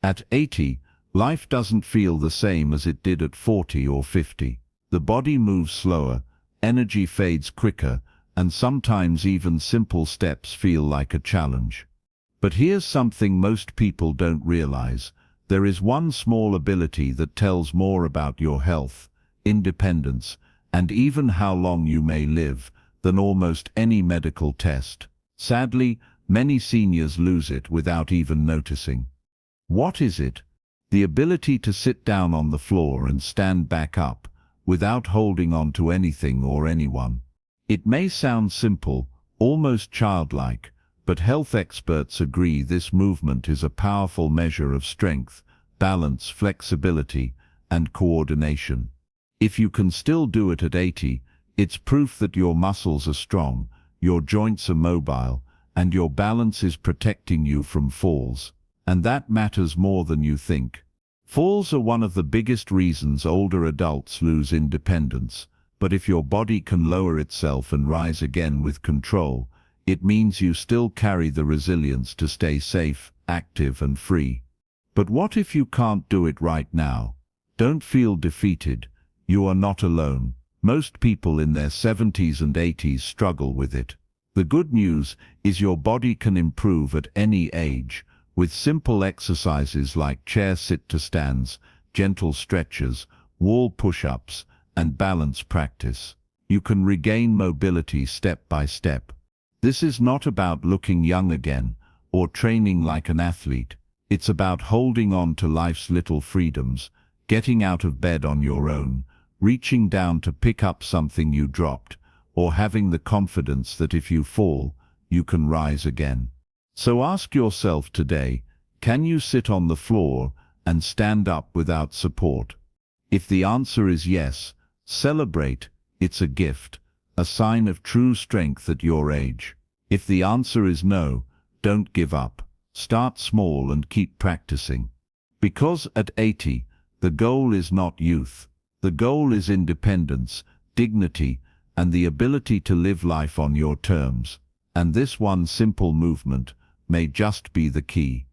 At 80, life doesn't feel the same as it did at 40 or 50. The body moves slower, energy fades quicker, and sometimes even simple steps feel like a challenge. But here's something most people don't realize. There is one small ability that tells more about your health, independence, and even how long you may live than almost any medical test. Sadly, many seniors lose it without even noticing. What is it? The ability to sit down on the floor and stand back up without holding on to anything or anyone. It may sound simple, almost childlike, but health experts agree this movement is a powerful measure of strength, balance, flexibility, and coordination. If you can still do it at 80, it's proof that your muscles are strong, your joints are mobile, and your balance is protecting you from falls. And that matters more than you think. Falls are one of the biggest reasons older adults lose independence, but if your body can lower itself and rise again with control, it means you still carry the resilience to stay safe, active, and free. But what if you can't do it right now? Don't feel defeated. You are not alone. Most people in their 70s and 80s struggle with it. The good news is your body can improve at any age, with simple exercises like chair sit-to-stands, gentle stretches, wall push-ups, and balance practice. You can regain mobility step by step. This is not about looking young again or training like an athlete. It's about holding on to life's little freedoms, getting out of bed on your own, reaching down to pick up something you dropped, or having the confidence that if you fall, you can rise again. So ask yourself today, can you sit on the floor and stand up without support? If the answer is yes, celebrate. It's a gift, a sign of true strength at your age. If the answer is no, don't give up. Start small and keep practicing. Because at 80, the goal is not youth. The goal is independence, dignity, and the ability to live life on your terms. And this one simple movement may just be the key.